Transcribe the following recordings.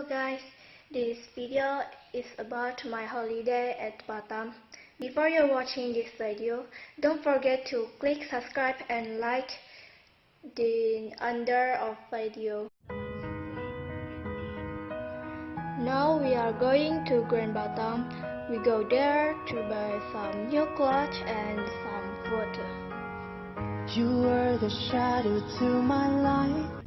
guys, this video is about my holiday at Batam. Before you're watching this video, don't forget to click subscribe and like the under of video. Now we are going to Grand Batam. We go there to buy some new clothes and some food. You were the shadow to my light.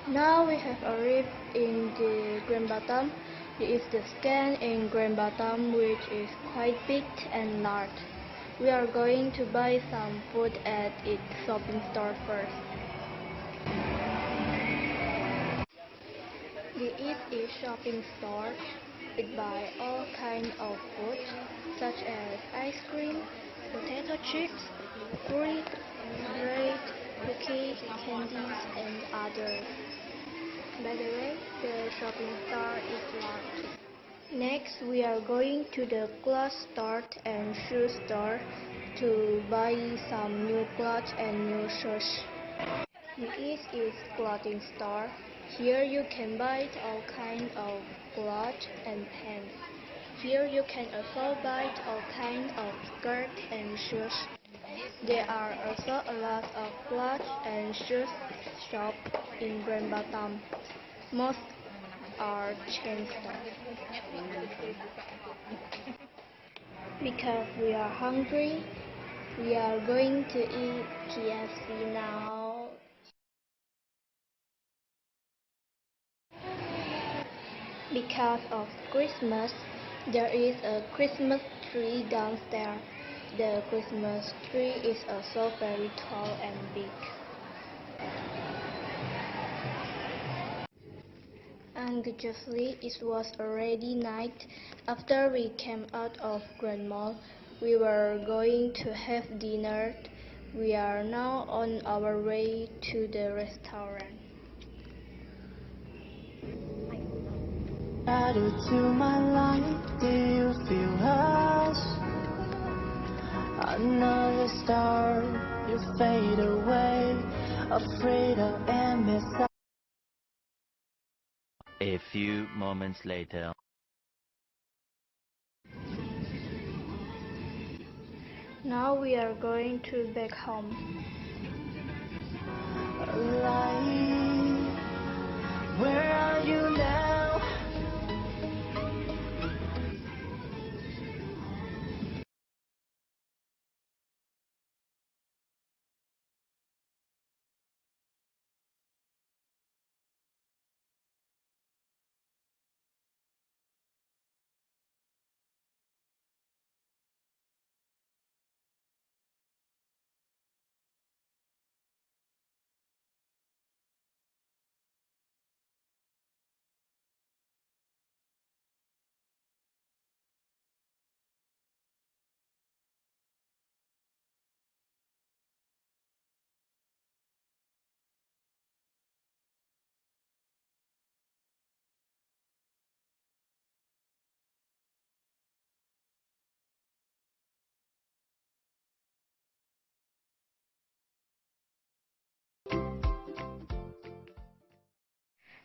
Now we have arrived in the Grand Batam. This is the scan in Grand Batam, which is quite big and large. We are going to buy some food at its shopping store first. This is a shopping store. It buys all kinds of food, such as ice cream, potato chips, fruit, bread, cookies, candies, and others. By the way, the shopping store is large. Next, we are going to the clothes store and shoe store to buy some new clothes and new shoes. This is clothing store. Here you can buy all kinds of clothes and pants. Here you can also buy all kinds of skirts and shoes. There are also a lot of clothes and shoes shops in Grand Batam. Most are chain stores. Because we are hungry, we are going to eat KFC now. Because of Christmas, there is a Christmas tree downstairs. The Christmas tree is also very tall and big. Unfortunately, it was already night. After we came out of Grand Mall, we were going to have dinner. We are now on our way to the restaurant. Shadow to my light, do you feel us? Another star, you fade away, afraid I am missing. A few moments later. Now we are going to back home. Alive, where are you now?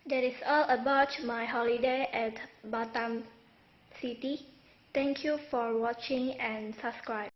That is all about my holiday at Batam City. Thank you for watching and subscribe.